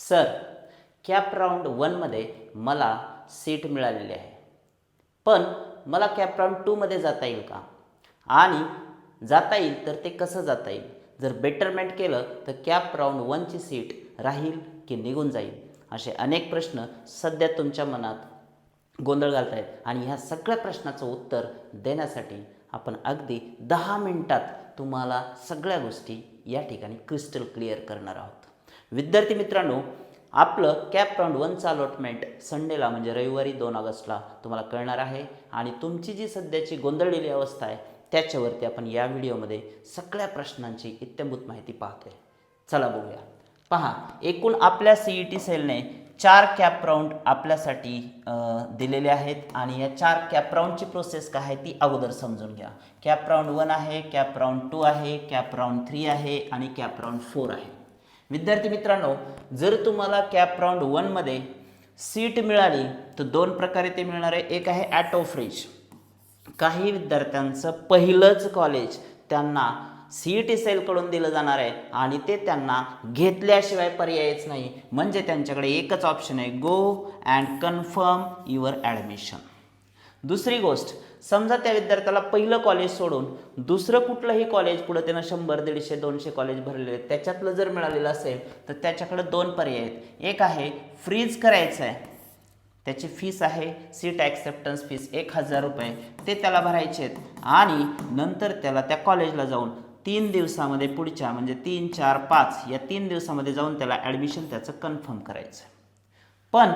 Sir, cap round 1 मध्ये मला seat मिळालेली आहे, पण मला कॅप राऊंड 2 मध्ये जाता येईल का? आणि जाता येईल तर ते कसं जाता येईल? जर बेटरमेंट केलं तर कॅप राऊंड 1 ची सीट राहील की निघून जाईल? असे अनेक प्रश्न सध्या तुमच्या मनात गोंधळ घालत आहेत आणि ह्या सगळ्या प्रश्नाचं उत्तर देण्यासाठी आपण अगदी 10 मिनिटात तुम्हाला सगळ्या गोष्टी या ठिकाणी क्रिस्टल क्लिअर करणार आहोत. विद्यार्थी मित्रांनो, आपलं कॅप राऊंड 1चं अलॉटमेंट संडेला म्हणजे रविवारी 2 ऑगस्टला तुम्हाला कळणार आहे आणि तुमची जी सध्याची गोंधळलेली अवस्था आहे त्याच्यावरती आपण या व्हिडिओमध्ये सगळ्या प्रश्नांची इत्थंभूत माहिती पाहतोय. चला बघूया. पहा, एकूण आपल्या CET सेलने 4 कॅप राऊंड आपल्यासाठी दिलेले आहेत आणि या 4 कॅप राऊंडची प्रोसेस काय आहे ती अगोदर समजून घ्या. कॅप राऊंड 1 आहे, कॅप राऊंड 2 आहे, कॅप राऊंड 3 आहे आणि कॅप राऊंड 4 आहे. विद्यार्थी मित्रांनो, जर तुम्हाला कॅप राऊंड 1 मध्ये सीट मिळाली तर 2 प्रकारे ते मिळणार आहे. एक आहे ॲटो फ्रीज. काही विद्यार्थ्यांचं पहिलंच कॉलेज त्यांना CET सेलकडून दिलं जाणार आहे आणि ते त्यांना घेतल्याशिवाय पर्यायच नाही, म्हणजे त्यांच्याकडे एकच ऑप्शन आहे, go and confirm your admission. दुसरी गोष्ट, समजा त्या विद्यार्थ्याला पहिलं कॉलेज सोडून दुसरं कुठलंही कॉलेज पुढे त्यानं 100, 150, 200 कॉलेज भरलेले आहेत, त्याच्यातलं जर मिळालेलं असेल तर त्याच्याकडे 2 पर्याय आहेत. एक आहे फ्रीज करायचं आहे, त्याची फीस आहे सीट ॲक्सेप्टन्स फीस 1000 रुपये, ते त्याला भरायचे आहेत आणि नंतर त्याला त्या कॉलेजला जाऊन 3 दिवसामध्ये पुढच्या म्हणजे 3, 4, 5 या 3 दिवसामध्ये जाऊन त्याला ॲडमिशन त्याचं कन्फर्म करायचं आहे. पण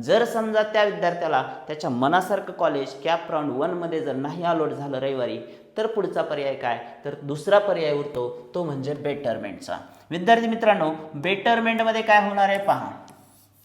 जर समजा त्या विद्यार्थ्याला त्याच्या मनासारखं कॉलेज कॅप राऊंड 1 मध्ये जर नाही अलॉट झालं रविवारी, तर पुढचा पर्याय काय? तर दुसरा पर्याय उरतो, तो म्हणजे बेटरमेंटचा. विद्यार्थी मित्रांनो, बेटरमेंटमध्ये काय होणार आहे पहा.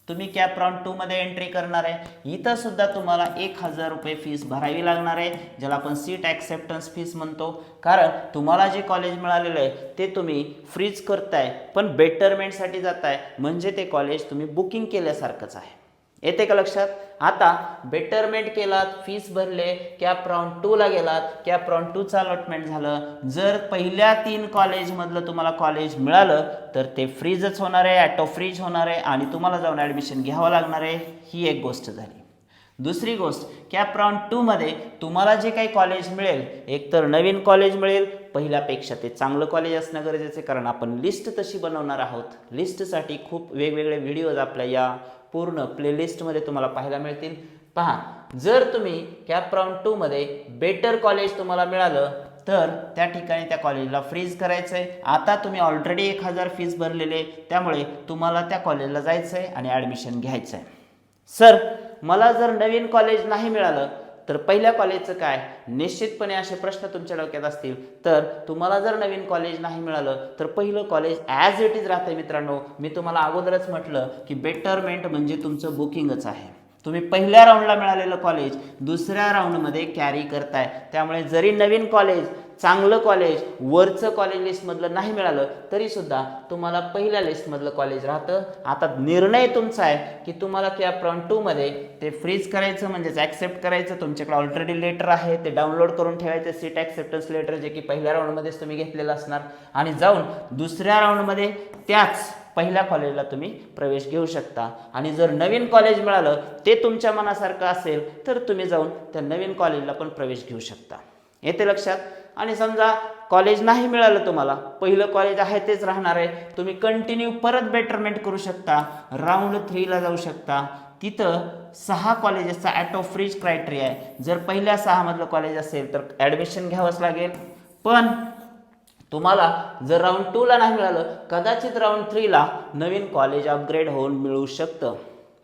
तुम्ही कॅप राऊंड 2 मध्ये एंट्री करणार आहे, इथं सुद्धा तुम्हाला 1000 रुपये फीस भरावी लागणार आहे, ज्याला आपण सीट ॲक्सेप्टन्स फीस म्हणतो. कारण तुम्हाला जे कॉलेज मिळालेलं आहे ते तुम्ही फ्रीज करताय पण बेटरमेंटसाठी जाताय, म्हणजे ते कॉलेज तुम्ही बुकिंग केल्यासारखंच आहे. येते का लक्षात? आता बेटरमेंट केलात, फीस भरले, कॅप राऊंड 2 ला गेलात, कॅप राऊंड 2चं अलॉटमेंट झालं. जर पहिल्या 3 कॉलेजमधलं तुम्हाला कॉलेज मिळालं तर ते फ्रीजच होणार आहे, ॲटो फ्रीज होणार आहे आणि तुम्हाला जाऊन ॲडमिशन घ्यावं लागणार आहे. ही एक गोष्ट झाली. दुसरी गोष्ट, कॅप राऊंड 2 मध्ये तुम्हाला जे काही कॉलेज मिळेल, एकतर नवीन कॉलेज मिळेल, पहिल्यापेक्षा ते चांगलं कॉलेज असणं गरजेचं आहे, कारण आपण लिस्ट तशी बनवणार आहोत. लिस्टसाठी खूप वेगवेगळे व्हिडिओज आपल्या या पूर्ण प्लेलिस्टमध्ये तुम्हाला पाहायला मिळतील. पहा, जर तुम्ही कॅप राऊंड 2 मध्ये बेटर कॉलेज तुम्हाला मिळालं तर त्या ठिकाणी त्या कॉलेजला फ्रीज करायचं आहे. आता तुम्ही ऑलरेडी 1000 फीस भरलेले, त्यामुळे तुम्हाला त्या कॉलेजला जायचं आहे आणि ॲडमिशन घ्यायचं आहे. सर, मला जर नवीन कॉलेज नाही मिळालं तर पहिल्या कॉलेजचं काय? निश्चितपणे असे प्रश्न तुमच्या डोक्यात असतील. तर तुम्हाला जर नवीन कॉलेज नाही मिळालं तर पहिलं कॉलेज ॲज इट इज राहते. मित्रांनो, मी तुम्हाला अगोदरच म्हटलं की बेटरमेंट म्हणजे तुमचं बुकिंगच आहे. तुम्ही पहिल्या राऊंडला मिळालेलं कॉलेज दुसऱ्या राऊंडमध्ये कॅरी करताय, त्यामुळे जरी नवीन कॉलेज, चांगलं कॉलेज, वरचं कॉलेज लिस्टमधलं नाही मिळालं तरीसुद्धा तुम्हाला पहिल्या लिस्टमधलं कॉलेज राहतं. आता निर्णय तुमचा आहे की तुम्हाला कॅप राऊंड 2 मध्ये ते फ्रीज करायचं म्हणजेच ॲक्सेप्ट करायचं. तुमच्याकडे ऑलरेडी लेटर आहे, ते डाउनलोड करून ठेवायचं, सीट ॲक्सेप्टन्स लेटर, जे की पहिल्या राऊंडमध्येच तुम्ही घेतलेलं असणार, आणि जाऊन दुसऱ्या राऊंडमध्ये त्याच पहिल्या कॉलेजला तुम्ही प्रवेश घेऊ शकता. आणि जर नवीन कॉलेज मिळालं, ते तुमच्या मनासारखं असेल, तर तुम्ही जाऊन त्या नवीन कॉलेजला पण प्रवेश घेऊ शकता. येते लक्षात? आणि समजा कॉलेज नाही मिळालं तुम्हाला, पहिलं कॉलेज आहे तेच राहणार आहे, तुम्ही कंटिन्यू परत बेटरमेंट करू शकता, राऊंड 3 ला जाऊ शकता. तिथं 6 कॉलेजेसचा ॲटो फ्रीज क्रायटेरिया आहे. जर पहिल्या 6 मधलं कॉलेज असेल तर ॲडमिशन घ्यावंच लागेल. पण तुम्हाला जर राऊंड 2 ला नाही मिळालं, कदाचित राऊंड 3 ला नवीन कॉलेज अपग्रेड होऊन मिळू शकतं.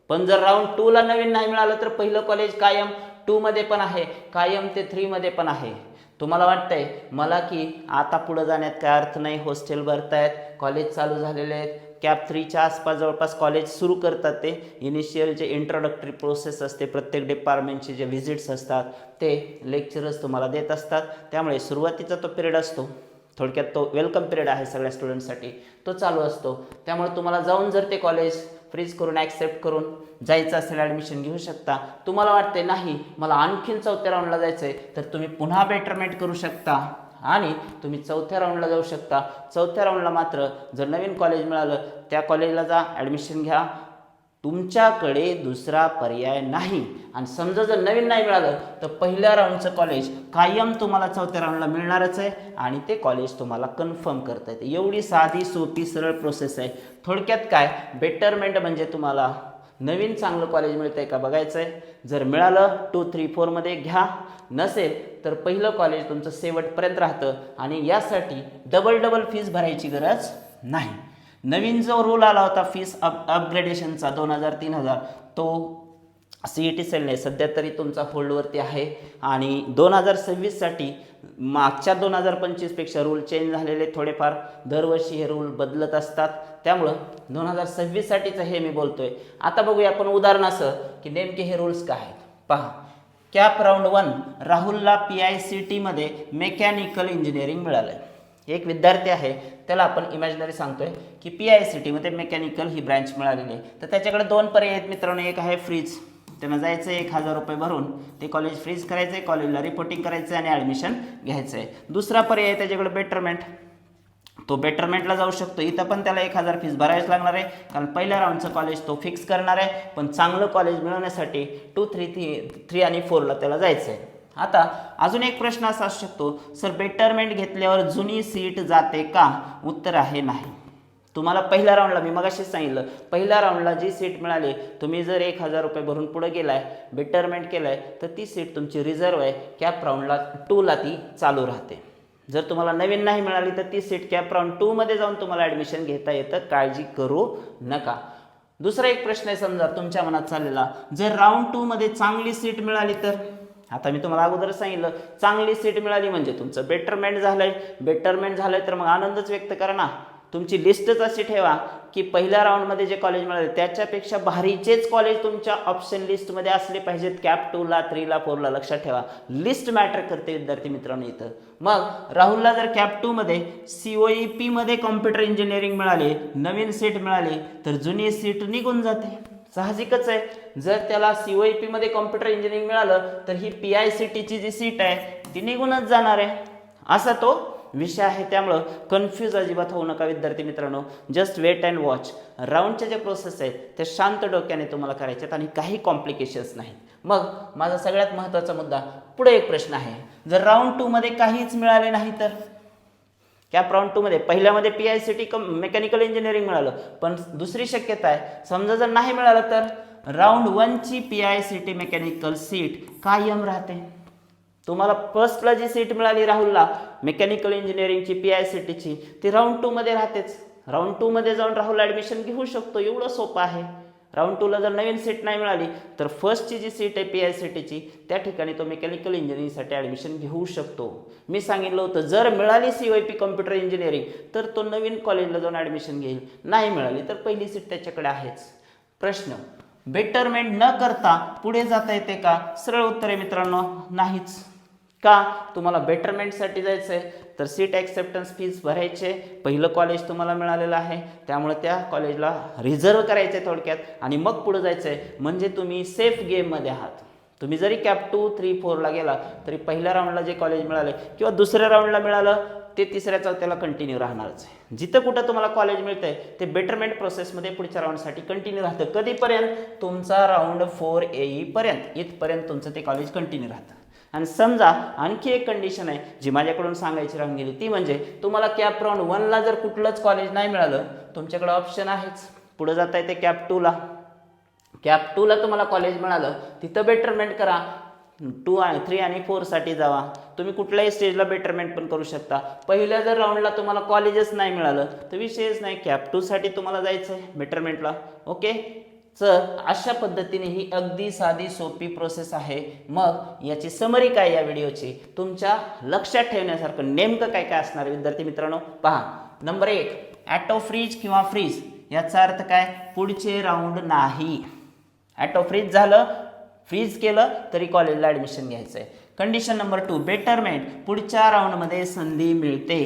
पण जर राऊंड 2 ला नवीन नाही मिळालं तर पहिलं कॉलेज कायम 2 मध्ये पण आहे, कायम ते 3 मध्ये पण आहे. तुम्हाला वाटतंय मला की आता पुढे जाण्यात काय अर्थ नाही, हॉस्टेल भरतायत, कॉलेज चालू झालेले आहेत, कॅप 3च्या आसपास जवळपास कॉलेज सुरू करतात. ते इनिशियल जे इंट्रोडक्टरी प्रोसेस असते, प्रत्येक डिपार्टमेंटचे जे व्हिजिट्स असतात ते लेक्चरर्स तुम्हाला देत असतात, त्यामुळे सुरुवातीचा तो पिरियड असतो, थोडक्यात तो वेलकम पिरियड आहे सगळ्या स्टुडंटसाठी, तो चालू असतो. त्यामुळे तुम्हाला जाऊन जर ते कॉलेज फ्रीज करून ॲक्सेप्ट करून जायचं असेल, ॲडमिशन घेऊ शकता. तुम्हाला वाटते नाही मला आणखीन 4थ्या राऊंडला जायचं आहे, तर तुम्ही पुन्हा बेटरमेंट करू शकता आणि तुम्ही 4थ्या राऊंडला जाऊ शकता. 4थ्या राऊंडला मात्र जर नवीन कॉलेज मिळालं त्या कॉलेजला जा, ॲडमिशन घ्या, तुमच्याकडे दुसरा पर्याय नाही. आणि समजा जर नवीन नाही मिळालं तर पहिल्या राऊंडचं कॉलेज कायम तुम्हाला चौथ्या राऊंडला मिळणारच आहे आणि ते कॉलेज तुम्हाला कन्फर्म करता येते. एवढी साधी सोपी सरळ प्रोसेस आहे. थोडक्यात काय, बेटरमेंट म्हणजे तुम्हाला नवीन चांगलं कॉलेज मिळतंय का बघायचं आहे. जर मिळालं 2, 3, 4 मध्ये घ्या, नसेल तर पहिलं कॉलेज तुमचं शेवटपर्यंत राहतं आणि यासाठी डबल फीस भरायची गरज नाही. नवीन जो रूल आला होता फीस अपग्रेडेशनचा 2000-3000 तो CET सेलने सध्या तरी तुमचा होल्डवरती आहे आणि 2026साठी मागच्या 2025पेक्षा रूल चेंज झालेले थोडेफार, दरवर्षी हे रूल बदलत असतात, त्यामुळं 2026साठीचं हे मी बोलतोय. आता बघूया आपण उदाहरण असं की नेमके हे रूल्स काय आहेत. पहा, कॅप राऊंड 1 राहुलला PICT मध्ये मेकॅनिकल इंजिनिअरिंग मिळालं. एक विद्यार्थी आहे, त्याला आपण इमॅजिनरी सांगतोय की PICT मध्ये मेकॅनिकल ही ब्रँच मिळालेली आहे. तर त्याच्याकडे 2 पर्याय आहेत मित्रांनो. एक आहे फ्रीज, त्यांना जायचं आहे 1000 रुपये भरून ते कॉलेज फ्रीज करायचं आहे, कॉलेजला रिपोर्टिंग करायचं आहे आणि ॲडमिशन घ्यायचं आहे. दुसरा पर्याय आहे त्याच्याकडे बेटरमेंट, तो बेटरमेंटला जाऊ शकतो. इथं पण त्याला 1000 फीस भरावीच लागणार आहे कारण पहिल्या राऊंडचं कॉलेज तो फिक्स करणार आहे. पण चांगलं कॉलेज मिळवण्यासाठी 2, 3 आणि 4ला त्याला जायचं आहे. आता अजून एक प्रश्न असा असू शकतो, सर बेटरमेंट घेतल्यावर जुनी सीट जाते का? उत्तर आहे नाही. तुम्हाला पहिल्या राऊंडला, मी मगाशीच सांगितलं, पहिल्या राऊंडला जी सीट मिळाली, तुम्ही जर 1000 रुपये भरून पुढे गेलाय, बेटरमेंट केलाय, तर ती सीट तुमची रिझर्व आहे. कॅप राऊंडला 2ला ती चालू राहते. जर तुम्हाला नवीन नाही मिळाली तर ती सीट कॅप राऊंड 2 मध्ये जाऊन तुम्हाला ॲडमिशन घेता येतं, काळजी करू नका. दुसरा एक प्रश्न आहे समजा तुमच्या मनात चाललेला, जर राऊंड 2 मध्ये चांगली सीट मिळाली तर? आता मी तुम्हाला अगोदर सांगितलं, चांगली सीट मिळाली म्हणजे तुमचं बेटरमेंट झालंय तर मग आनंदच व्यक्त करा ना. तुमची लिस्टच अशी ठेवा की पहिल्या राऊंडमध्ये जे कॉलेज मिळाले त्याच्यापेक्षा भारीचेच कॉलेज तुमच्या ऑप्शन लिस्टमध्ये असले पाहिजेत. कॅप 2ला 3ला 4ला लक्षात ठेवा, लिस्ट मॅटर करते विद्यार्थी मित्रांनो इथं. मग राहुलला जर कॅप 2 मध्ये COEP मध्ये कॉम्प्युटर इंजिनिअरिंग मिळाले, नवीन सीट मिळाली, तर जुनी सीट निघून जाते. साहजिकच आहे, जर त्याला COEP मध्ये कॉम्प्युटर इंजिनिअरिंग मिळालं तर ही PICTची जी सीट आहे ती निघूनच जाणार आहे. असा तो विषय आहे. त्यामुळं कन्फ्यूज अजिबात होऊ नका विद्यार्थी मित्रांनो. Just wait and watch. राऊंडच्या ज्या प्रोसेस आहेत त्या शांत डोक्याने तुम्हाला करायच्यात आणि काही कॉम्प्लिकेशन्स नाहीत. मग माझा सगळ्यात महत्त्वाचा मुद्दा, पुढे एक प्रश्न आहे, जर राऊंड 2 मध्ये काहीच मिळाले नाही तर? कॅप राऊंड 2 मध्ये पहिल्यामध्ये PICT मेकॅनिकल इंजिनिअरिंग मिळालं, पण दुसरी शक्यता आहे, समजा जर नाही मिळालं तर राऊंड 1ची PICT मेकॅनिकल सीट कायम राहते. तुम्हाला फर्स्टला जी सीट मिळाली राहुलला मेकॅनिकल इंजिनिअरिंगची PICTची, ती राऊंड 2 मध्ये राहतेच. राऊंड 2 मध्ये जाऊन राहुल ॲडमिशन घेऊ शकतो. एवढं सोपं आहे. राऊंड 2ला जर नवीन सीट नाही मिळाली तर फर्स्टची जी सीट आहे PICTची त्या ठिकाणी तो मेकॅनिकल इंजिनिअरिंगसाठी ॲडमिशन घेऊ शकतो. मी सांगितलं होतं, जर मिळाली COEP कॉम्प्युटर इंजिनिअरिंग तर तो नवीन कॉलेजला जाऊन ॲडमिशन घेईल, नाही मिळाली तर पहिली सीट त्याच्याकडे आहेच. प्रश्न, बेटरमेंट न करता पुढे जाता येते का? सरळ उत्तर आहे मित्रांनो, नाहीच. का? तुम्हाला बेटरमेंटसाठी जायचं आहे तर सीट ॲक्सेप्टन्स फीस भरायचे, पहिलं कॉलेज तुम्हाला मिळालेलं आहे त्यामुळे त्या कॉलेजला रिझर्व करायचं आहे थोडक्यात आणि मग पुढे जायचं आहे. म्हणजे तुम्ही सेफ गेममध्ये आहात. तुम्ही जरी कॅप 2, 3, 4ला गेला तरी पहिल्या राऊंडला जे कॉलेज मिळाले किंवा दुसऱ्या राऊंडला मिळालं ते तिसऱ्या चौथ्याला कंटिन्यू राहणारच आहे. जिथं कुठं तुम्हाला कॉलेज मिळतंय ते बेटरमेंट प्रोसेसमध्ये पुढच्या राऊंडसाठी कंटिन्यू राहतं. कधीपर्यंत? तुमचा राऊंड 4 येईपर्यंत. इथपर्यंत तुमचं ते कॉलेज कंटिन्यू राहतं. आणि समजा आणखी एक कंडिशन आहे जी माझ्याकडून सांगायची राहून गेली, ती म्हणजे तुम्हाला कॅप राऊंड 1ला जर कुठलंच कॉलेज नाही मिळालं, तुमच्याकडे ऑप्शन आहेच, पुढे जाता येते कॅप 2ला. कॅप 2ला तुम्हाला कॉलेज मिळालं, तिथं बेटरमेंट करा. 2 आणि 3 आणि 4साठी जावा. तुम्ही कुठल्याही स्टेजला बेटरमेंट पण करू शकता. पहिल्या जर राऊंडला तुम्हाला कॉलेजच नाही मिळालं तर विषयच नाही, कॅप 2साठी तुम्हाला जायचं आहे बेटरमेंटला. ओके, तर अशा पद्धतीने ही अगदी साधी सोपी प्रोसेस आहे. मग याची समरी काय या व्हिडिओची, तुमच्या लक्षात ठेवण्यासारखं नेमकं काय काय असणार विद्यार्थी मित्रांनो? पहा, नंबर 1, ॲटो फ्रीज किंवा फ्रीज याचा अर्थ काय? पुढचे राऊंड नाही. ॲटो फ्रीज झालं, फ्रीज केलं तरी कॉलेजला ॲडमिशन घ्यायचं आहे. कंडिशन नंबर 2, बेटरमेंट, पुढच्या राऊंडमध्ये संधी मिळते.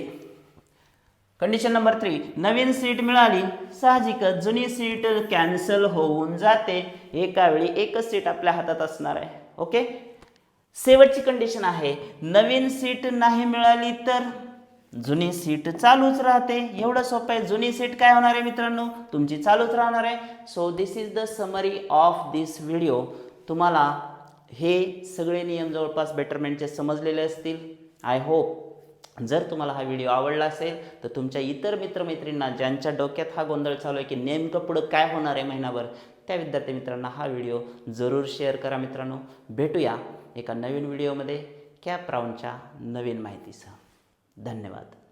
कंडिशन नंबर 3, नवीन सीट मिळाली, साहजिकच जुनी सीट कॅन्सल होऊन जाते. एका वेळी एकच सीट आपल्या हातात असणार आहे. ओके, शेवटची कंडिशन आहे, नवीन सीट नाही मिळाली तर जुनी सीट चालूच राहते. एवढं सोपं आहे. जुनी सीट काय होणार आहे मित्रांनो, तुमची चालूच राहणार आहे. So this is the summary of this video. तुम्हाला हे सगळे नियम जवळपास बेटरमेंटचे समजलेले असतील. आय होप जर तुम्हाला हा व्हिडिओ आवडला असेल तर तुमच्या इतर मित्रमैत्रिणींना ज्यांच्या डोक्यात हा गोंधळ चालू आहे की नेमकं पुढं काय होणार आहे महिनाभर, त्या विद्यार्थी मित्रांना हा व्हिडिओ जरूर शेअर करा. मित्रांनो, भेटूया एका नवीन व्हिडिओमध्ये कॅप राऊंडच्या नवीन माहितीसह. धन्यवाद.